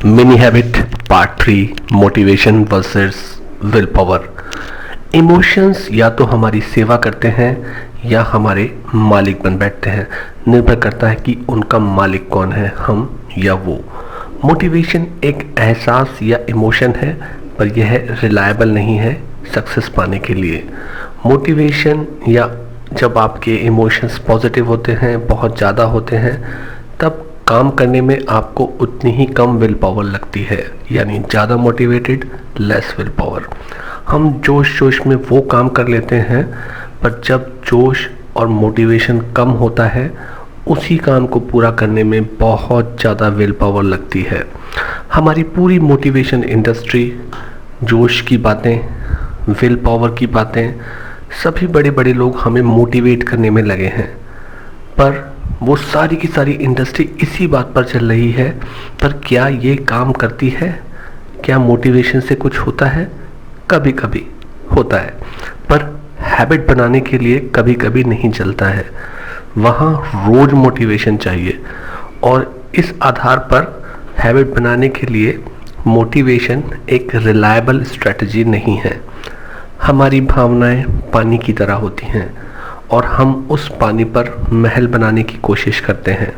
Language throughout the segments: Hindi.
Mini habit part 3, motivation versus will power. Emotions या तो हमारी सेवा करते हैं या हमारे मालिक बन बैठते हैं। निर्भर करता है कि उनका मालिक कौन है, हम या वो। मोटिवेशन एक एहसास या इमोशन है, पर यह रिलायबल नहीं है सक्सेस पाने के लिए। मोटिवेशन या जब आपके इमोशंस पॉजिटिव होते हैं, बहुत ज़्यादा होते हैं, तब काम करने में आपको उतनी ही कम विल पावर लगती है, यानी ज़्यादा मोटिवेटेड लेस विल पावर। हम जोश जोश में वो काम कर लेते हैं, पर जब जोश और मोटिवेशन कम होता है, उसी काम को पूरा करने में बहुत ज़्यादा विल पावर लगती है। हमारी पूरी मोटिवेशन इंडस्ट्री जोश की बातें, विल पावर की बातें, सभी बड़े बड़े लोग हमें मोटिवेट करने में लगे हैं, पर वो सारी की सारी इंडस्ट्री इसी बात पर चल रही है, पर क्या ये काम करती है? क्या मोटिवेशन से कुछ होता है? कभी कभी होता है, पर हैबिट बनाने के लिए कभी कभी नहीं चलता है। वहाँ रोज मोटिवेशन चाहिए, और इस आधार पर हैबिट बनाने के लिए मोटिवेशन एक रिलायबल स्ट्रेटजी नहीं है। हमारी भावनाएं पानी की तरह होती हैं, और हम उस पानी पर महल बनाने की कोशिश करते हैं।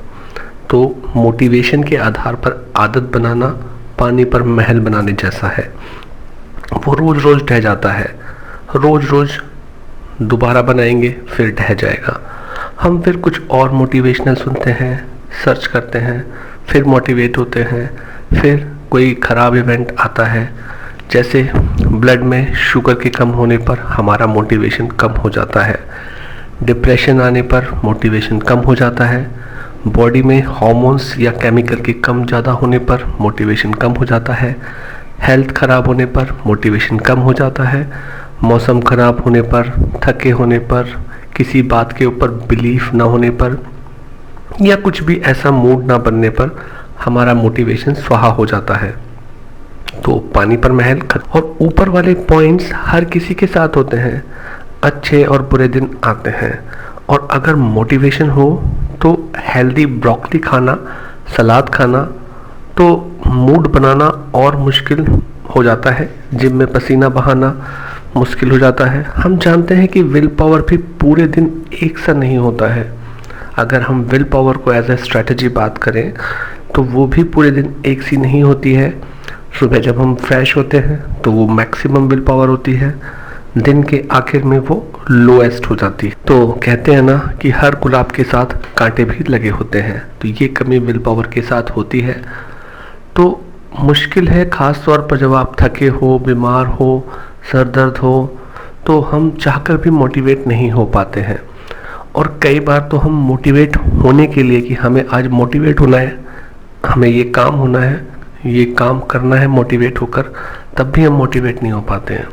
तो मोटिवेशन के आधार पर आदत बनाना पानी पर महल बनाने जैसा है। वो रोज़ रोज़ ढह जाता है, रोज़ रोज़ दोबारा बनाएंगे फिर ढह जाएगा। हम फिर कुछ और मोटिवेशनल सुनते हैं, सर्च करते हैं, फिर मोटिवेट होते हैं, फिर कोई ख़राब इवेंट आता है, जैसे ब्लड में शुगर के कम होने पर हमारा मोटिवेशन कम हो जाता है, डिप्रेशन आने पर मोटिवेशन कम हो जाता है, बॉडी में हार्मोन्स या केमिकल के कम ज़्यादा होने पर मोटिवेशन कम हो जाता है, हेल्थ ख़राब होने पर मोटिवेशन कम हो जाता है, मौसम ख़राब होने पर, थके होने पर, किसी बात के ऊपर बिलीफ ना होने पर, या कुछ भी ऐसा मूड ना बनने पर हमारा मोटिवेशन स्वाहा हो जाता है। तो पानी पर महल और ऊपर वाले पॉइंट्स हर किसी के साथ होते हैं। अच्छे और बुरे दिन आते हैं, और अगर मोटिवेशन हो तो हेल्दी ब्रोकली खाना, सलाद खाना, तो मूड बनाना और मुश्किल हो जाता है। जिम में पसीना बहाना मुश्किल हो जाता है। हम जानते हैं कि विल पावर भी पूरे दिन एक सा नहीं होता है। अगर हम विल पावर को एज ए स्ट्रेटजी बात करें, तो वो भी पूरे दिन एक सी नहीं होती है। सुबह जब हम फ्रेश होते हैं तो वो मैक्सिमम विल पावर होती है, दिन के आखिर में वो लोएस्ट हो जाती है। तो कहते हैं ना कि हर गुलाब के साथ कांटे भी लगे होते हैं, तो ये कमी विल पावर के साथ होती है। तो मुश्किल है, ख़ास तौर पर जब आप थके हो, बीमार हो, सर दर्द हो, तो हम चाहकर भी मोटिवेट नहीं हो पाते हैं। और कई बार तो हम मोटिवेट होने के लिए कि हमें आज मोटिवेट होना है, हमें ये काम होना है, ये काम करना है मोटिवेट होकर, तब भी हम मोटिवेट नहीं हो पाते हैं।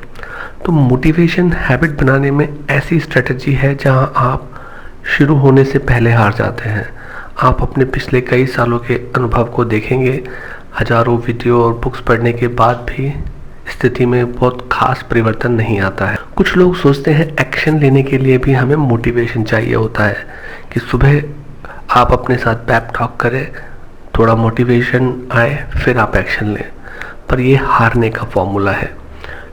तो मोटिवेशन हैबिट बनाने में ऐसी स्ट्रेटजी है जहां आप शुरू होने से पहले हार जाते हैं। आप अपने पिछले कई सालों के अनुभव को देखेंगे, हजारों वीडियो और बुक्स पढ़ने के बाद भी स्थिति में बहुत खास परिवर्तन नहीं आता है। कुछ लोग सोचते हैं एक्शन लेने के लिए भी हमें मोटिवेशन चाहिए होता है, कि सुबह आप अपने साथ पैप टॉक करें, थोड़ा मोटिवेशन आए, फिर आप एक्शन लें। पर ये हारने का फॉर्मूला है,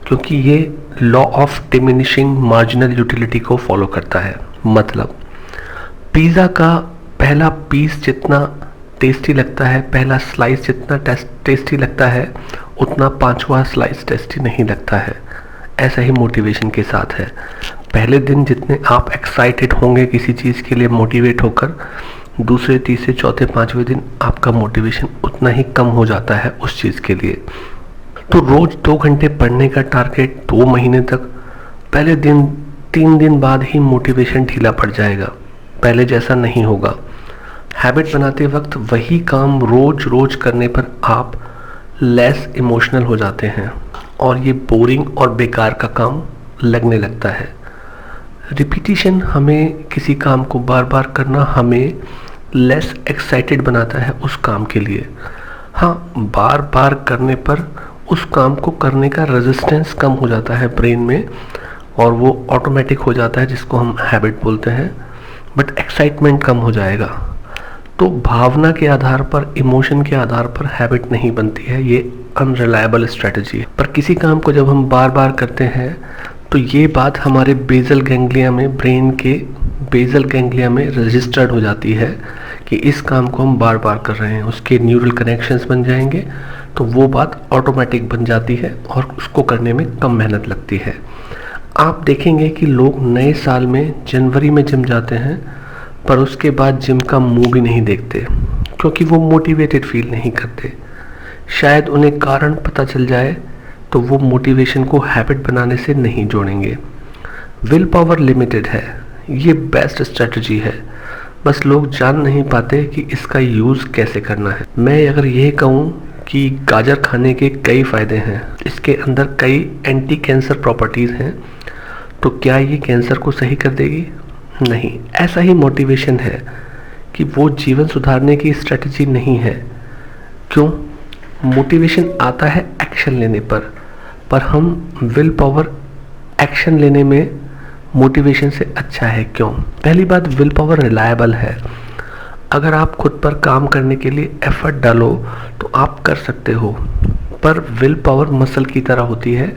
क्योंकि ये law of diminishing marginal utility को फॉलो करता है। मतलब पिज़्ज़ा का पहला पीस जितना टेस्टी लगता है, पहला स्लाइस जितना टेस्टी लगता है, उतना पांचवा स्लाइस टेस्टी नहीं लगता है। ऐसा ही मोटिवेशन के साथ है। पहले दिन जितने आप एक्साइटेड होंगे किसी चीज़ के लिए मोटिवेट होकर, दूसरे, तीसरे, चौथे, पांचवें दिन आपका मोटिवेशन उतना ही कम हो जाता है उस चीज़ के लिए। तो रोज़ 2 घंटे पढ़ने का टारगेट 2 महीने तक, पहले दिन 3 दिन बाद ही मोटिवेशन ढीला पड़ जाएगा, पहले जैसा नहीं होगा। हैबिट बनाते वक्त वही काम रोज़ रोज़ करने पर आप लेस इमोशनल हो जाते हैं, और ये बोरिंग और बेकार का काम लगने लगता है। रिपीटिशन हमें किसी काम को बार बार करना हमें लेस एक्साइटेड बनाता है उस काम के लिए। हाँ, बार बार करने पर उस काम को करने का रेजिस्टेंस कम हो जाता है ब्रेन में, और वो ऑटोमेटिक हो जाता है, जिसको हम हैबिट बोलते हैं, बट एक्साइटमेंट कम हो जाएगा। तो भावना के आधार पर, इमोशन के आधार पर हैबिट नहीं बनती है, ये अनरिलायबल स्ट्रेटजी है। पर किसी काम को जब हम बार बार करते हैं तो ये बात हमारे बेसल गैंग्लिया में, ब्रेन के बेसल गैंग्लिया में रजिस्टर्ड हो जाती है कि इस काम को हम बार बार कर रहे हैं। उसके न्यूरल कनेक्शंस बन जाएंगे, तो वो बात ऑटोमेटिक बन जाती है और उसको करने में कम मेहनत लगती है। आप देखेंगे कि लोग नए साल में जनवरी में जिम जाते हैं, पर उसके बाद जिम का मुंह भी नहीं देखते, क्योंकि वो मोटिवेटेड फील नहीं करते। शायद उन्हें कारण पता चल जाए तो वो मोटिवेशन को हैबिट बनाने से नहीं जोड़ेंगे। विल पावर लिमिटेड है, ये बेस्ट स्ट्रेटजी है, बस लोग जान नहीं पाते कि इसका यूज़ कैसे करना है। मैं अगर ये कहूँ कि गाजर खाने के कई फ़ायदे हैं, इसके अंदर कई एंटी कैंसर प्रॉपर्टीज़ हैं, तो क्या ये कैंसर को सही कर देगी? नहीं। ऐसा ही मोटिवेशन है कि वो जीवन सुधारने की स्ट्रेटजी नहीं है। क्यों? मोटिवेशन आता है एक्शन लेने पर हम विल पावर एक्शन लेने में मोटिवेशन से अच्छा है। क्यों? पहली बात, विल पावर रिलायबल है। अगर आप खुद पर काम करने के लिए एफर्ट डालो तो आप कर सकते हो, पर विल पावर मसल की तरह होती है,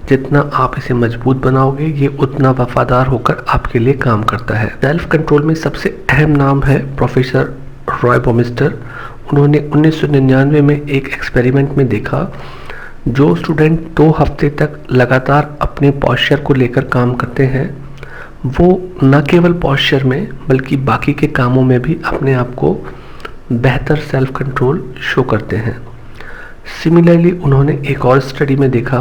जितना आप इसे मजबूत बनाओगे ये उतना वफादार होकर आपके लिए काम करता है। सेल्फ कंट्रोल में सबसे अहम नाम है प्रोफेसर रॉय बॉमिस्टर। उन्होंने 1999 में एक एक्सपेरिमेंट में देखा, जो स्टूडेंट 2 हफ्ते तक लगातार अपने पॉस्चर को लेकर काम करते हैं, वो न केवल पॉस्चर में बल्कि बाकी के कामों में भी अपने आप को बेहतर सेल्फ कंट्रोल शो करते हैं। सिमिलरली उन्होंने एक और स्टडी में देखा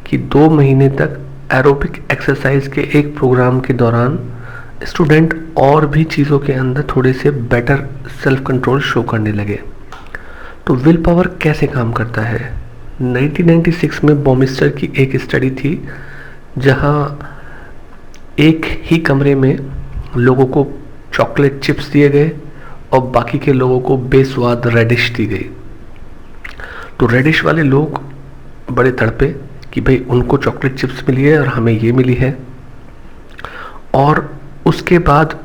कि 2 महीने तक एरोबिक एक्सरसाइज के एक प्रोग्राम के दौरान स्टूडेंट और भी चीज़ों के अंदर थोड़े से बेटर सेल्फ कंट्रोल शो करने लगे। तो विल पावर कैसे काम करता है? 1996 में बॉमिस्टर की एक स्टडी थी, जहां एक ही कमरे में लोगों को चॉकलेट चिप्स दिए गए और बाकी के लोगों को बेस्वाद रेडिश दी गई। तो रेडिश वाले लोग बड़े तड़पे कि भाई उनको चॉकलेट चिप्स मिली है और हमें ये मिली है। और उसके बाद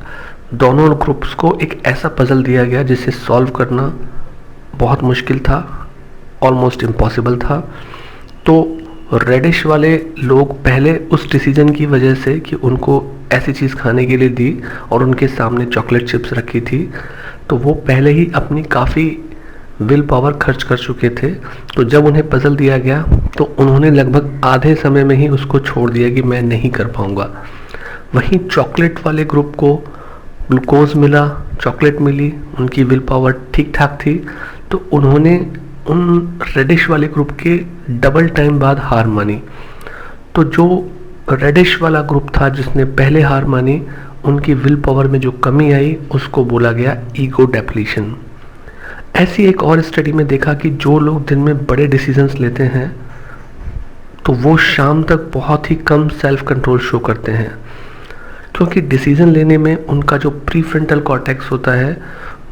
दोनों ग्रुप्स को एक ऐसा पजल दिया गया जिसे सॉल्व करना बहुत मुश्किल था, ऑलमोस्ट इम्पॉसिबल था। तो रेडिश वाले लोग पहले उस डिसीजन की वजह से कि उनको ऐसी चीज़ खाने के लिए दी और उनके सामने चॉकलेट चिप्स रखी थी, तो वो पहले ही अपनी काफ़ी विल पावर खर्च कर चुके थे। तो जब उन्हें पजल दिया गया तो उन्होंने लगभग आधे समय में ही उसको छोड़ दिया कि मैं नहीं कर पाऊँगा। वहीं चॉकलेट वाले ग्रुप को ग्लूकोज मिला, चॉकलेट मिली, उनकी विल पावर ठीक ठाक थी, तो उन्होंने उन रेडिश वाले ग्रुप के डबल टाइम बाद हार मानी। तो जो रेडिश वाला ग्रुप था जिसने पहले हार मानी, उनकी विल पावर में जो कमी आई उसको बोला गया ईगो डेप्लीशन। ऐसी एक और स्टडी में देखा कि जो लोग दिन में बड़े डिसीजंस लेते हैं तो वो शाम तक बहुत ही कम सेल्फ कंट्रोल शो करते हैं, क्योंकि डिसीजन लेने में उनका जो प्रीफ्रंटल कॉर्टेक्स होता है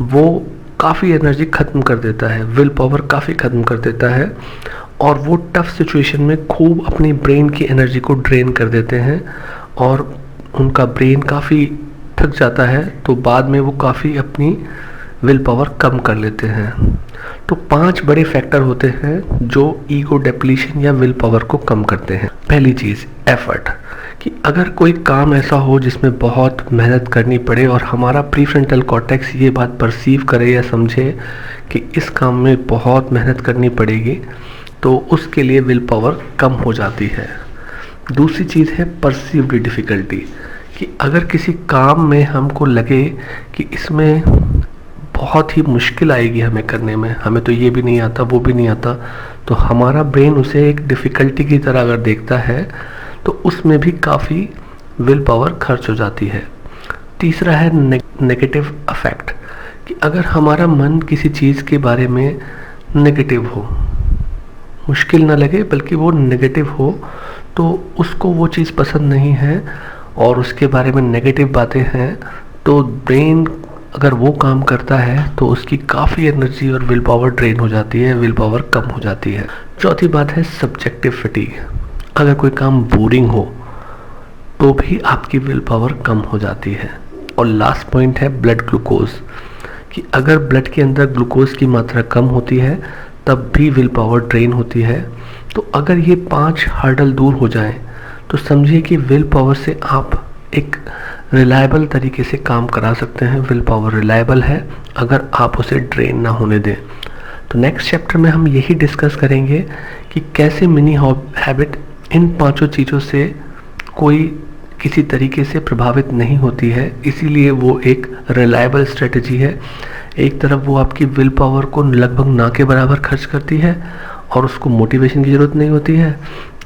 वो काफ़ी एनर्जी ख़त्म कर देता है, विल पावर काफ़ी ख़त्म कर देता है, और वो टफ सिचुएशन में खूब अपनी ब्रेन की एनर्जी को ड्रेन कर देते हैं और उनका ब्रेन काफ़ी थक जाता है, तो बाद में वो काफ़ी अपनी विल पावर कम कर लेते हैं। तो 5 बड़े फैक्टर होते हैं जो ईगो डेप्लीशन या विल पावर को कम करते हैं। पहली चीज़, एफर्ट, कि अगर कोई काम ऐसा हो जिसमें बहुत मेहनत करनी पड़े और हमारा प्रीफ्रंटल कॉर्टेक्स ये बात परसीव करे या समझे कि इस काम में बहुत मेहनत करनी पड़ेगी, तो उसके लिए विल पावर कम हो जाती है। दूसरी चीज़ है परसीव्ड डिफ़िकल्टी, कि अगर किसी काम में हमको लगे कि इसमें बहुत ही मुश्किल आएगी हमें करने में, हमें तो ये भी नहीं आता वो भी नहीं आता, तो हमारा ब्रेन उसे एक डिफ़िकल्टी की तरह अगर देखता है तो उसमें भी काफ़ी विल पावर खर्च हो जाती है। तीसरा है नेगेटिव अफेक्ट, कि अगर हमारा मन किसी चीज़ के बारे में नेगेटिव हो, मुश्किल ना लगे बल्कि वो नेगेटिव हो, तो उसको वो चीज़ पसंद नहीं है और उसके बारे में नेगेटिव बातें हैं, तो ब्रेन अगर वो काम करता है तो उसकी काफ़ी एनर्जी और विल पावर ड्रेन हो जाती है, विल पावर कम हो जाती है। चौथी बात है सब्जेक्टिव फटीग, अगर कोई काम बोरिंग हो तो भी आपकी विल पावर कम हो जाती है। और लास्ट पॉइंट है ब्लड ग्लूकोज, कि अगर ब्लड के अंदर ग्लूकोज की मात्रा कम होती है तब भी विल पावर ड्रेन होती है। तो अगर ये 5 हर्डल दूर हो जाएं तो समझिए कि विल पावर से आप एक रिलायबल तरीके से काम करा सकते हैं। विल पावर रिलायबल है अगर आप उसे ड्रेन ना होने दें। तो नेक्स्ट चैप्टर में हम यही डिस्कस करेंगे कि कैसे मिनी हैबिट इन 5 चीज़ों से कोई किसी तरीके से प्रभावित नहीं होती है, इसीलिए वो एक रिलायबल स्ट्रेटजी है। एक तरफ वो आपकी विल पावर को लगभग ना के बराबर खर्च करती है और उसको मोटिवेशन की ज़रूरत नहीं होती है,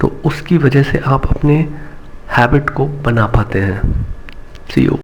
तो उसकी वजह से आप अपने हैबिट को बना पाते हैं। सी यू।